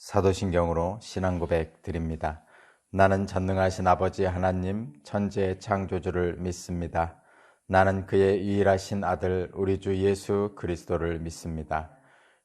사도신경으로 신앙고백 드립니다. 나는 전능하신 아버지 하나님 천지의 창조주를 믿습니다. 나는 그의 유일하신 아들 우리 주 예수 그리스도를 믿습니다.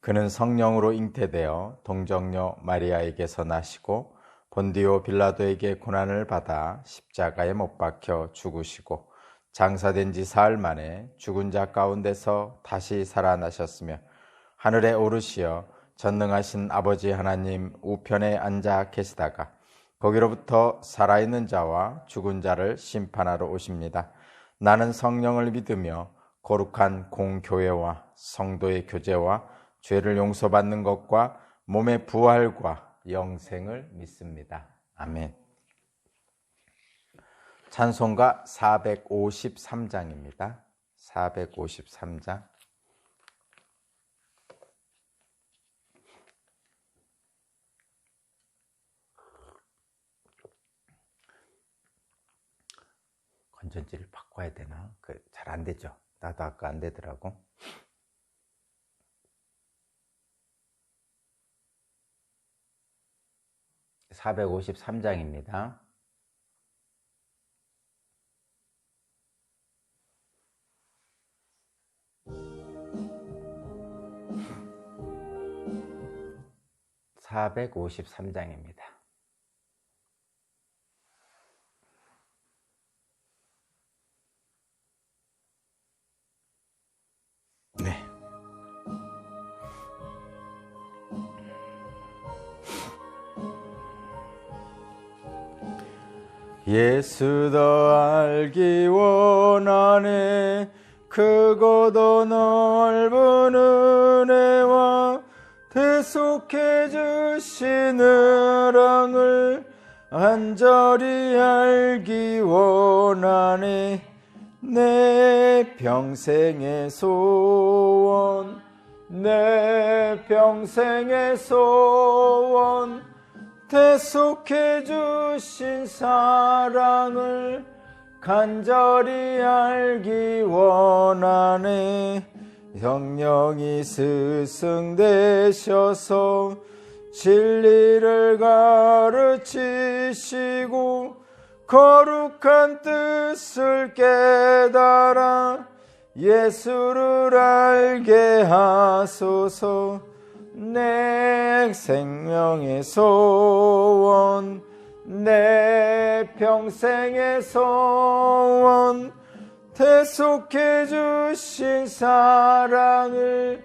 그는 성령으로 잉태되어 동정녀 마리아에게서 나시고 본디오 빌라도에게 고난을 받아 십자가에 못 박혀 죽으시고 장사된 지 사흘 만에 죽은 자 가운데서 다시 살아나셨으며 하늘에 오르시어 전능하신 아버지 하나님 우편에 앉아 계시다가 거기로부터 살아있는 자와 죽은 자를 심판하러 오십니다. 나는 성령을 믿으며 거룩한 공교회와 성도의 교제와 죄를 용서받는 것과 몸의 부활과 영생을 믿습니다. 아멘. 찬송가 453장입니다. 453장. 건전지를 바꿔야 되나? 잘 안 되죠. 나도 아까 안 되더라고. (453장입니다) (453장입니다) 네. 예수 더 알기 원하네. 크고도 넓은 은혜와 대속해 주신 은랑을 간절히 알기 원하네. 내 평생의 소원, 내 평생의 소원, 대속해 주신 사랑을 간절히 알기 원하네. 성령이 스승되셔서 진리를 가르치시고 거룩한 뜻을 깨달아 예수를 알게 하소서. 내 생명의 소원, 내 평생의 소원, 대속해 주신 사랑을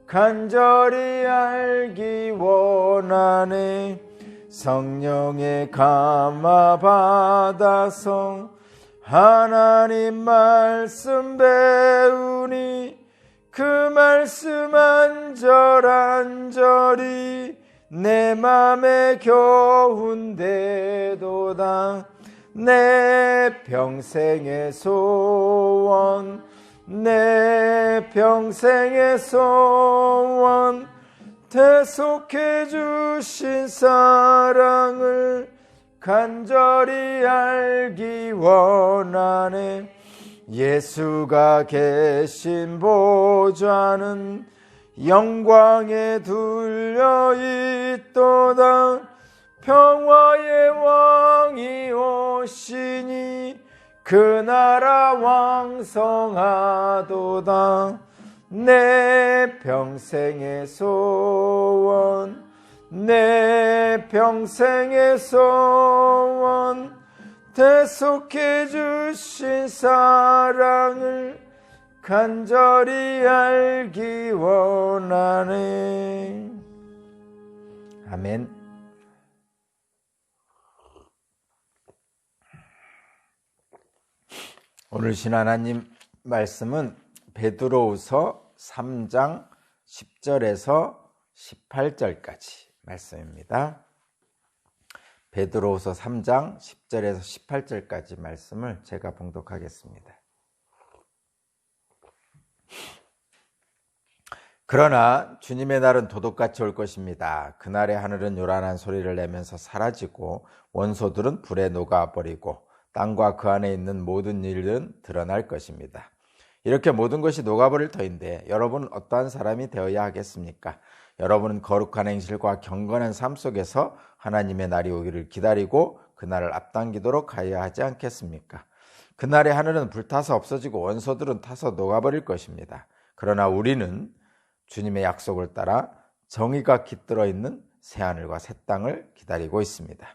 간절히 알기 원하네. 성령의 감화 받아서 하나님 말씀 배우니 그 말씀 안절안절이 내 맘에 겨운대도다. 내 평생의 소원, 내 평생의 소원, 대속해 주신 사랑을 간절히 알기 원하네. 예수가 계신 보좌는 영광에 둘려 있도다. 평화의 왕이 오시니 그 나라 왕성하도다. 내 평생의 소원, 내 평생의 소원, 대속해 주신 사랑을 간절히 알기 원하네. 아멘. 오늘 신 하나님 말씀은 베드로후서 3장 10절에서 18절까지 말씀입니다. 베드로후서 3장 10절에서 18절까지 말씀을 제가 봉독하겠습니다. 그러나 주님의 날은 도둑같이 올 것입니다. 그날에 하늘은 요란한 소리를 내면서 사라지고 원소들은 불에 녹아버리고 땅과 그 안에 있는 모든 일은 드러날 것입니다. 이렇게 모든 것이 녹아버릴 터인데 여러분은 어떠한 사람이 되어야 하겠습니까? 여러분은 거룩한 행실과 경건한 삶 속에서 하나님의 날이 오기를 기다리고 그날을 앞당기도록 하여야 하지 않겠습니까? 그날에 하늘은 불타서 없어지고 원소들은 타서 녹아버릴 것입니다. 그러나 우리는 주님의 약속을 따라 정의가 깃들어 있는 새하늘과 새 땅을 기다리고 있습니다.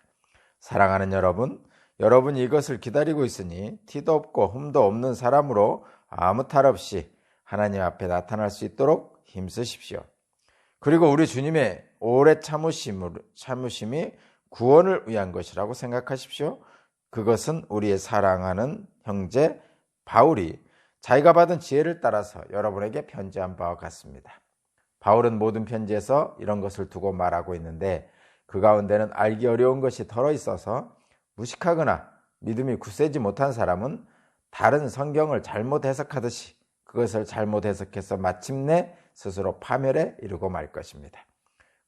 사랑하는 여러분, 여러분이 이것을 기다리고 있으니 티도 없고 흠도 없는 사람으로 아무 탈 없이 하나님 앞에 나타날 수 있도록 힘쓰십시오. 그리고 우리 주님의 오래 참으심이 구원을 위한 것이라고 생각하십시오. 그것은 우리의 사랑하는 형제 바울이 자기가 받은 지혜를 따라서 여러분에게 편지한 바와 같습니다. 바울은 모든 편지에서 이런 것을 두고 말하고 있는데 그 가운데는 알기 어려운 것이 덜어 있어서 무식하거나 믿음이 굳세지 못한 사람은 다른 성경을 잘못 해석하듯이 그것을 잘못 해석해서 마침내 스스로 파멸에 이르고 말 것입니다.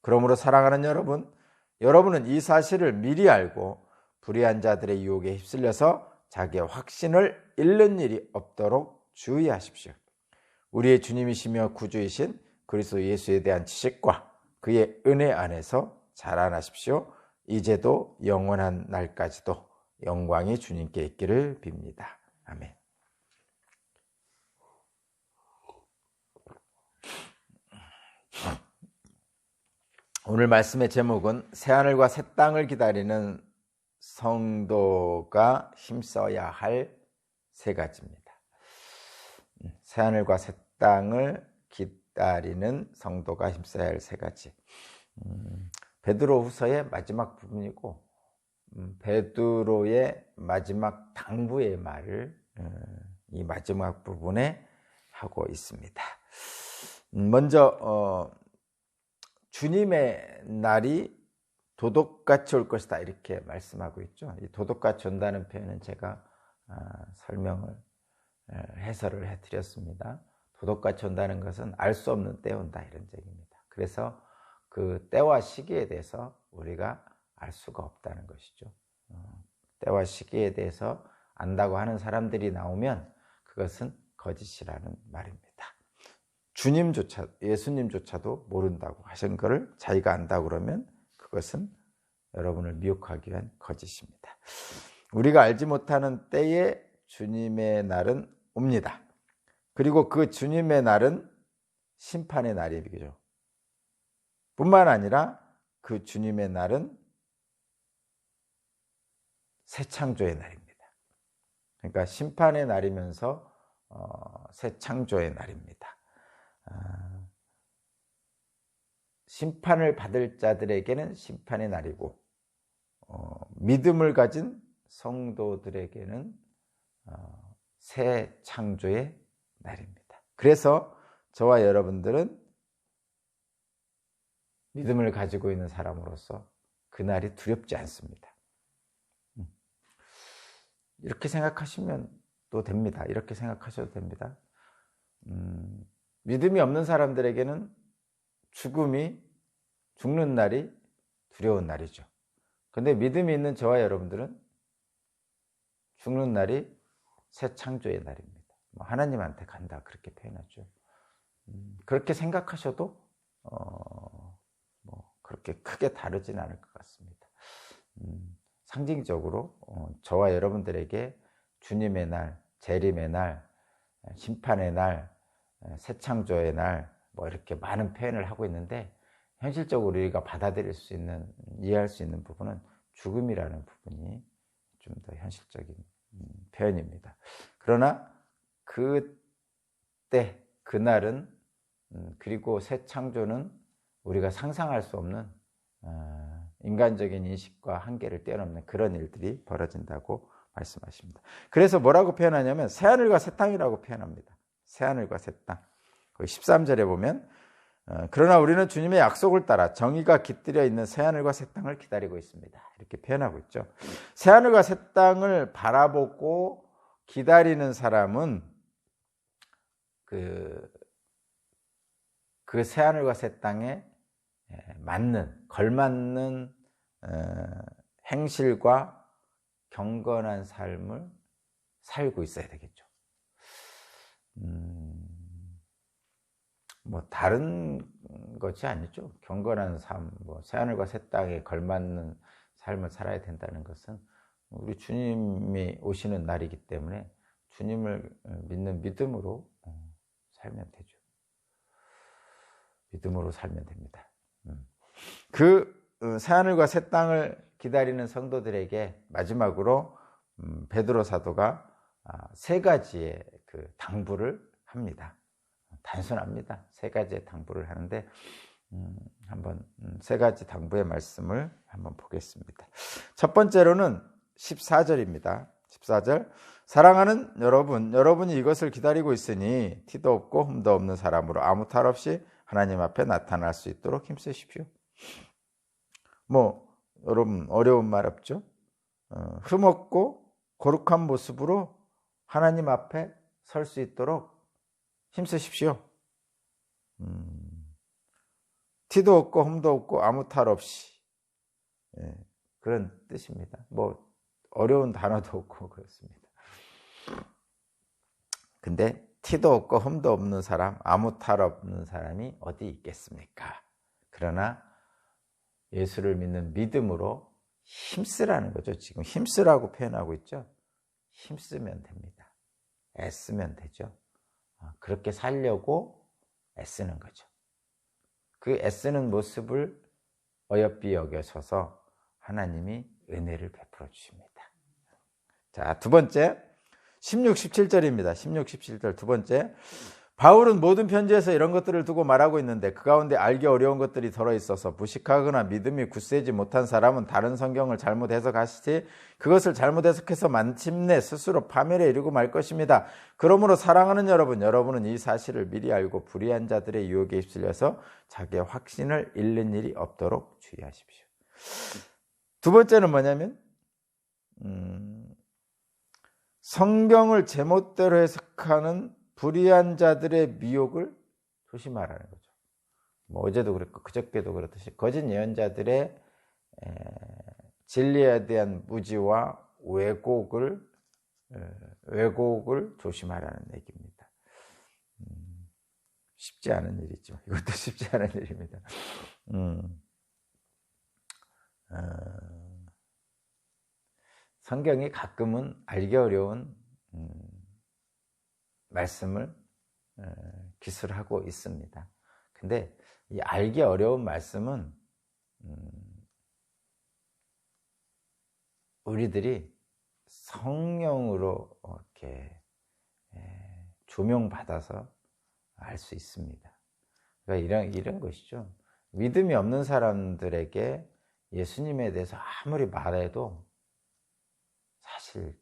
그러므로 사랑하는 여러분, 여러분은 이 사실을 미리 알고 불의한 자들의 유혹에 휩쓸려서 자기의 확신을 잃는 일이 없도록 주의하십시오. 우리의 주님이시며 구주이신 그리스도 예수에 대한 지식과 그의 은혜 안에서 자라나십시오. 이제도 영원한 날까지도 영광이 주님께 있기를 빕니다. 아멘. 오늘 말씀의 제목은 새하늘과 새 땅을 기다리는 성도가 힘써야 할 세 가지입니다. 새하늘과 새 땅을 기다리는 성도가 힘써야 할 세 가지. 베드로후서의 마지막 부분이고 베드로의 마지막 당부의 말을 이 마지막 부분에 하고 있습니다. 먼저 주님의 날이 도둑같이 올 것이다 이렇게 말씀하고 있죠. 이 도둑같이 온다는 표현은 제가 설명을 해설을 해드렸습니다. 도둑같이 온다는 것은 알 수 없는 때에 온다 이런 얘기입니다. 그래서 그 때와 시기에 대해서 우리가 알 수가 없다는 것이죠. 때와 시기에 대해서 안다고 하는 사람들이 나오면 그것은 거짓이라는 말입니다. 예수님조차도 모른다고 하신 것을 자기가 안다고 그러면 그것은 여러분을 미혹하기 위한 거짓입니다. 우리가 알지 못하는 때에 주님의 날은 옵니다. 그리고 그 주님의 날은 심판의 날이죠. 뿐만 아니라 그 주님의 날은 새 창조의 날입니다. 그러니까 심판의 날이면서 새 창조의 날입니다. 심판을 받을 자들에게는 심판의 날이고 믿음을 가진 성도들에게는 새 창조의 날입니다. 그래서 저와 여러분들은 믿음을 가지고 있는 사람으로서 그날이 두렵지 않습니다. 이렇게 생각하시면 또 됩니다. 이렇게 생각하셔도 됩니다. 믿음이 없는 사람들에게는 죽는 날이 두려운 날이죠. 그런데 믿음이 있는 저와 여러분들은 죽는 날이 새 창조의 날입니다. 하나님한테 간다 그렇게 표현하죠. 그렇게 생각하셔도 그렇게 크게 다르진 않을 것 같습니다. 상징적으로 저와 여러분들에게 주님의 날, 재림의 날, 심판의 날, 새 창조의 날 이렇게 많은 표현을 하고 있는데 현실적으로 우리가 받아들일 수 있는, 이해할 수 있는 부분은 죽음이라는 부분이 좀 더 현실적인 표현입니다. 그러나 그때, 그날은 그리고 새 창조는 우리가 상상할 수 없는 인간적인 인식과 한계를 뛰어넘는 그런 일들이 벌어진다고 말씀하십니다. 그래서 뭐라고 표현하냐면 새하늘과 새 땅이라고 표현합니다. 새하늘과 새 땅. 13절에 보면 그러나 우리는 주님의 약속을 따라 정의가 깃들여 있는 새하늘과 새 땅을 기다리고 있습니다. 이렇게 표현하고 있죠. 새하늘과 새 땅을 바라보고 기다리는 사람은 그 새하늘과 새 땅에 걸맞는 행실과 경건한 삶을 살고 있어야 되겠죠. 뭐 다른 것이 아니죠. 경건한 삶, 뭐 새하늘과 새 땅에 걸맞는 삶을 살아야 된다는 것은 우리 주님이 오시는 날이기 때문에 주님을 믿는 믿음으로 살면 되죠. 믿음으로 살면 됩니다. 그 새하늘과 새 땅을 기다리는 성도들에게 마지막으로 베드로 사도가 세 가지의 그 당부를 합니다. 단순합니다. 세 가지의 당부를 하는데 한번 세 가지 당부의 말씀을 한번 보겠습니다. 첫 번째로는 14절입니다. 14절, 사랑하는 여러분, 여러분이 이것을 기다리고 있으니 티도 없고 흠도 없는 사람으로 아무 탈 없이 하나님 앞에 나타날 수 있도록 힘쓰십시오. 뭐 여러분 어려운 말 없죠? 흠없고 거룩한 모습으로 하나님 앞에 설 수 있도록 힘쓰십시오. 티도 없고 흠도 없고 아무 탈 없이, 그런 뜻입니다. 뭐 어려운 단어도 없고 그렇습니다. 근데 티도 없고 흠도 없는 사람, 아무 탈 없는 사람이 어디 있겠습니까? 그러나 예수를 믿는 믿음으로 힘쓰라는 거죠. 지금 힘쓰라고 표현하고 있죠. 힘쓰면 됩니다. 애쓰면 되죠. 그렇게 살려고 애쓰는 거죠. 그 애쓰는 모습을 어여삐 여겨셔서 하나님이 은혜를 베풀어 주십니다. 자, 두 번째, 16, 17절입니다. 16, 17절 두 번째. 바울은 모든 편지에서 이런 것들을 두고 말하고 있는데 그 가운데 알기 어려운 것들이 들어있어서 무식하거나 믿음이 굳세지 못한 사람은 다른 성경을 잘못 해석하시지 그것을 잘못 해석해서 마침내 스스로 파멸에 이르고 말 것입니다. 그러므로 사랑하는 여러분, 여러분은 이 사실을 미리 알고 불의한 자들의 유혹에 휩쓸려서 자기의 확신을 잃는 일이 없도록 주의하십시오. 두 번째는 뭐냐면 성경을 제멋대로 해석하는 불의한 자들의 미혹을 조심하라는 거죠. 뭐 어제도 그랬고 그저께도 그렇듯이 거짓 예언자들의 진리에 대한 무지와 왜곡을 조심하라는 얘기입니다. 쉽지 않은 일이죠. 이것도 쉽지 않은 일입니다. 성경이 가끔은 알기 어려운 말씀을 기술하고 있습니다. 근데 이 알기 어려운 말씀은 우리들이 성령으로 이렇게 조명받아서 알 수 있습니다. 그러니까 이런 것이죠. 믿음이 없는 사람들에게 예수님에 대해서 아무리 말해도 사실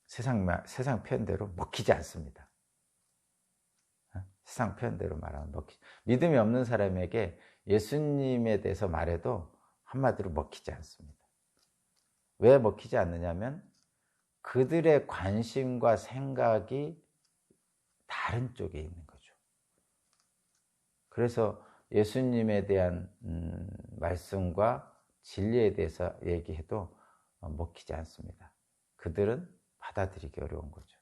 세상 표현대로 먹히지 않습니다. 세상 표현대로 말하면 믿음이 없는 사람에게 예수님에 대해서 말해도 한마디로 먹히지 않습니다. 왜 먹히지 않느냐면 그들의 관심과 생각이 다른 쪽에 있는 거죠. 그래서 예수님에 대한 말씀과 진리에 대해서 얘기해도 먹히지 않습니다. 그들은 받아들이기 어려운 거죠.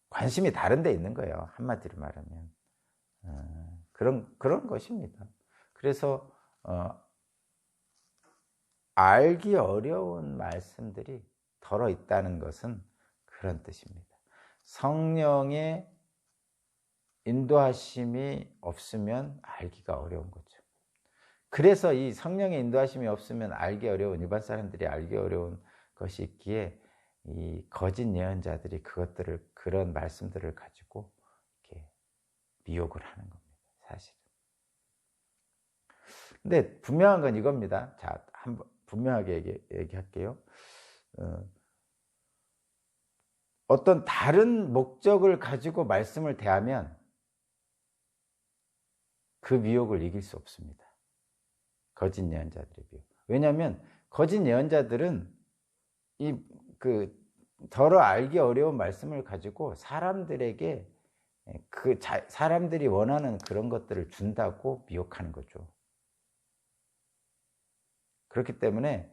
관심이 다른 데 있는 거예요. 한마디로 말하면. 그런 것입니다. 그래서 알기 어려운 말씀들이 덜어 있다는 것은 그런 뜻입니다. 성령의 인도하심이 없으면 알기가 어려운 거죠. 그래서 이 성령의 인도하심이 없으면 알기 어려운, 일반 사람들이 알기 어려운 것이 있기에 이 거짓 예언자들이 그런 말씀들을 가지고 이렇게 미혹을 하는 겁니다. 사실은. 근데 분명한 건 이겁니다. 자, 한번 분명하게 얘기할게요. 어떤 다른 목적을 가지고 말씀을 대하면 그 미혹을 이길 수 없습니다. 거짓 예언자들의 미혹. 왜냐하면 거짓 예언자들은 덜어 알기 어려운 말씀을 가지고 사람들에게 사람들이 원하는 그런 것들을 준다고 미혹하는 거죠. 그렇기 때문에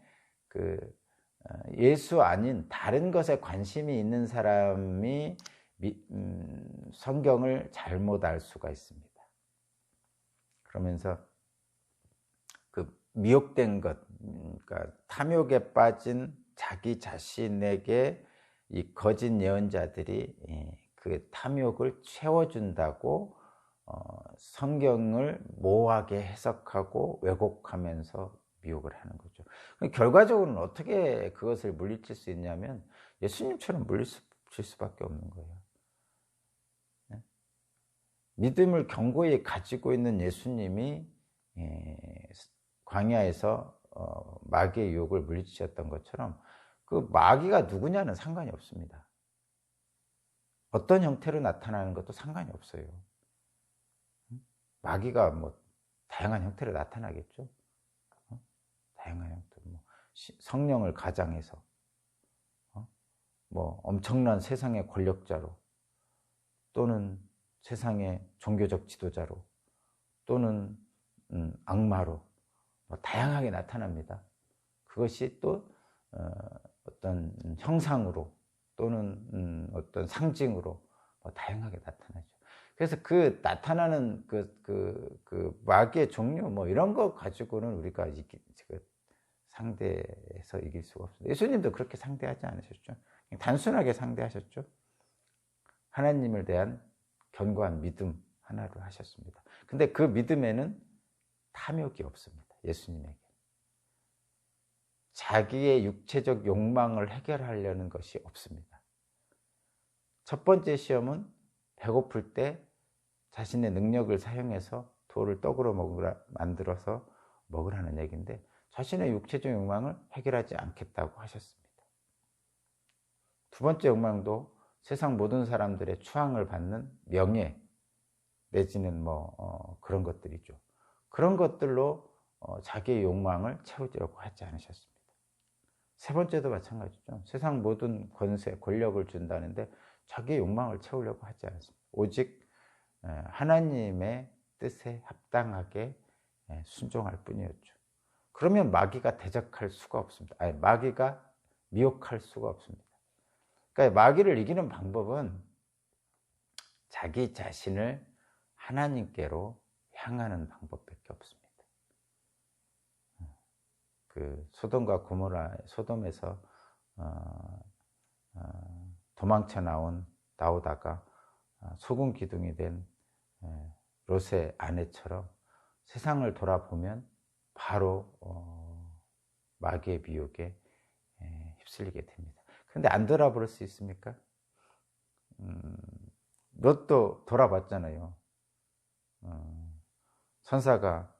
예수 아닌 다른 것에 관심이 있는 사람이 성경을 잘못 알 수가 있습니다. 그러면서 그 미혹된 것, 그러니까 탐욕에 빠진 자기 자신에게 이 거짓 예언자들이 그 탐욕을 채워준다고 성경을 모호하게 해석하고 왜곡하면서 미혹을 하는 거죠. 결과적으로는 어떻게 그것을 물리칠 수 있냐면 예수님처럼 물리칠 수밖에 없는 거예요. 믿음을 견고히 가지고 있는 예수님이 광야에서 마귀의 유혹을 물리치셨던 것처럼 그 마귀가 누구냐는 상관이 없습니다. 어떤 형태로 나타나는 것도 상관이 없어요. 마귀가 뭐 다양한 형태로 나타나겠죠. 다양한 형태, 뭐 성령을 가장해서, 뭐 엄청난 세상의 권력자로, 또는 세상의 종교적 지도자로, 또는 악마로 뭐 다양하게 나타납니다. 그것이 또 어떤 형상으로 또는 어떤 상징으로 뭐 다양하게 나타나죠. 그래서 그 나타나는 그 마귀의 종류 뭐 이런 거 가지고는 우리가 상대해서 이길 수가 없어요. 예수님도 그렇게 상대하지 않으셨죠. 단순하게 상대하셨죠. 하나님을 대한 견고한 믿음 하나로 하셨습니다. 근데 그 믿음에는 탐욕이 없습니다. 예수님에게. 자기의 육체적 욕망을 해결하려는 것이 없습니다. 첫 번째 시험은 배고플 때 자신의 능력을 사용해서 돌을 떡으로 만들어서 먹으라는 얘기인데 자신의 육체적 욕망을 해결하지 않겠다고 하셨습니다. 두 번째 욕망도 세상 모든 사람들의 추앙을 받는 명예 내지는 뭐 그런 것들이죠. 그런 것들로 자기의 욕망을 채우려고 하지 않으셨습니다. 세 번째도 마찬가지죠. 세상 모든 권세, 권력을 준다는데 자기의 욕망을 채우려고 하지 않습니다. 오직 하나님의 뜻에 합당하게 순종할 뿐이었죠. 그러면 마귀가 대적할 수가 없습니다. 아니, 마귀가 미혹할 수가 없습니다. 그러니까 마귀를 이기는 방법은 자기 자신을 하나님께로 향하는 방법밖에 없습니다. 그 소돔과 고모라, 소돔에서 도망쳐 나오다가 소금 기둥이 된 롯의 아내처럼 세상을 돌아보면 바로 마귀의 미혹에 휩쓸리게 됩니다. 그런데 안 돌아볼 수 있습니까? 롯도 돌아봤잖아요.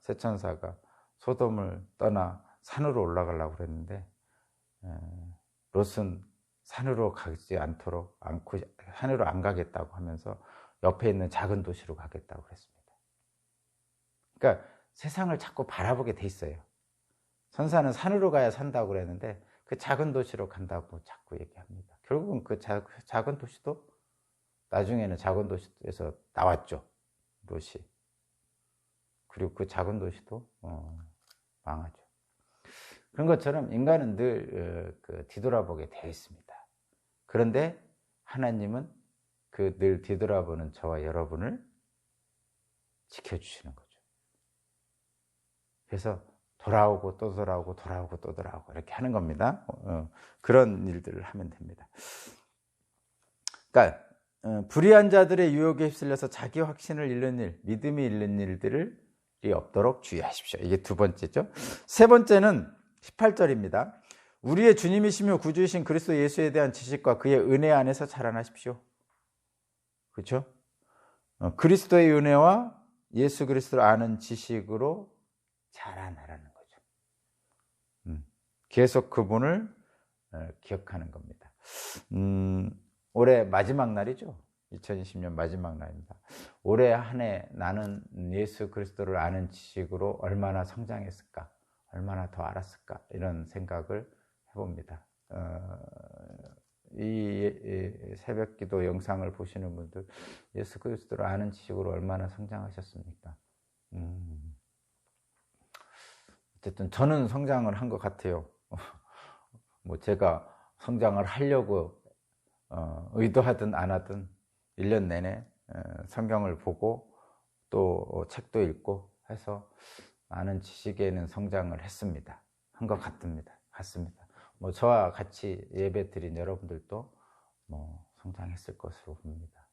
새 천사가 소돔을 떠나 산으로 올라가려고 그랬는데 롯은 산으로 가지 않고 산으로 안 가겠다고 하면서 옆에 있는 작은 도시로 가겠다고 그랬습니다. 그러니까 세상을 자꾸 바라보게 돼 있어요. 천사는 산으로 가야 산다고 그랬는데 그 작은 도시로 간다고 자꾸 얘기합니다. 결국은 그 작은 도시도 나중에는 작은 도시에서 나왔죠. 롯이. 그리고 그 작은 도시도 망하죠. 그런 것처럼 인간은 늘 뒤돌아보게 되어 있습니다. 그런데 하나님은 그 늘 뒤돌아보는 저와 여러분을 지켜주시는 거죠. 그래서 돌아오고 또 돌아오고 돌아오고 또 돌아오고 이렇게 하는 겁니다. 그런 일들을 하면 됩니다. 그러니까 불의한 자들의 유혹에 휩쓸려서 자기 확신을 잃는 일, 믿음이 잃는 일들이 없도록 주의하십시오. 이게 두 번째죠. 세 번째는 18절입니다. 우리의 주님이시며 구주이신 그리스도 예수에 대한 지식과 그의 은혜 안에서 자라나십시오. 그렇죠? 그리스도의 은혜와 예수 그리스도를 아는 지식으로 자라나라는 거죠. 계속 그분을 기억하는 겁니다. 올해 마지막 날이죠. 2020년 마지막 날입니다. 올해 한 해 나는 예수 그리스도를 아는 지식으로 얼마나 성장했을까? 얼마나 더 알았을까? 이런 생각을 해봅니다. 이 새벽기도 영상을 보시는 분들 예수 그리스도를 아는 지식으로 얼마나 성장하셨습니까? 어쨌든 저는 성장을 한 것 같아요. 뭐 제가 성장을 하려고 의도하든 안 하든 1년 내내 성경을 보고 또 책도 읽고 해서 많은 지식에는 성장을 했습니다. 한 것 같습니다. 저와 같이 예배 드린 여러분들도 성장했을 것으로 봅니다.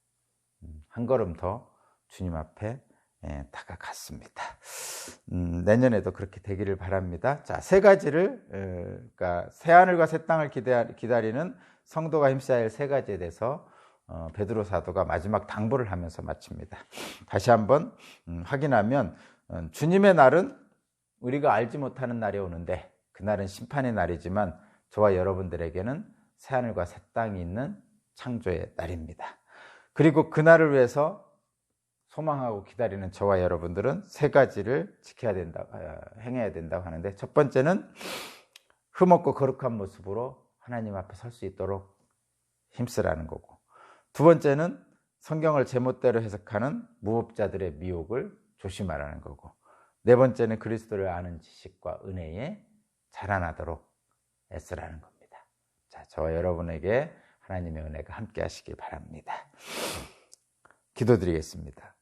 한 걸음 더 주님 앞에 다가갔습니다. 내년에도 그렇게 되기를 바랍니다. 자, 세 가지를, 그러니까 새하늘과 새 땅을 기다리는 성도가 힘써야 할 세 가지에 대해서 베드로 사도가 마지막 당부를 하면서 마칩니다. 다시 한번 확인하면 주님의 날은 우리가 알지 못하는 날이 오는데 그날은 심판의 날이지만 저와 여러분들에게는 새하늘과 새 땅이 있는 창조의 날입니다. 그리고 그날을 위해서 소망하고 기다리는 저와 여러분들은 세 가지를 행해야 된다고 하는데, 첫 번째는 흠없고 거룩한 모습으로 하나님 앞에 설 수 있도록 힘쓰라는 거고, 두 번째는 성경을 제멋대로 해석하는 무법자들의 미혹을 조심하라는 거고, 네 번째는 그리스도를 아는 지식과 은혜에 자라나도록 애쓰라는 겁니다. 자, 저와 여러분에게 하나님의 은혜가 함께 하시길 바랍니다. 기도드리겠습니다.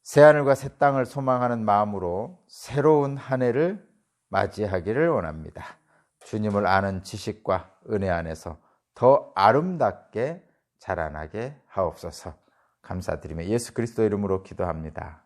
새하늘과 새 땅을 소망하는 마음으로 새로운 한 해를 맞이하기를 원합니다. 주님을 아는 지식과 은혜 안에서 더 아름답게 자라나게 하옵소서. 감사드리며 예수 그리스도 이름으로 기도합니다.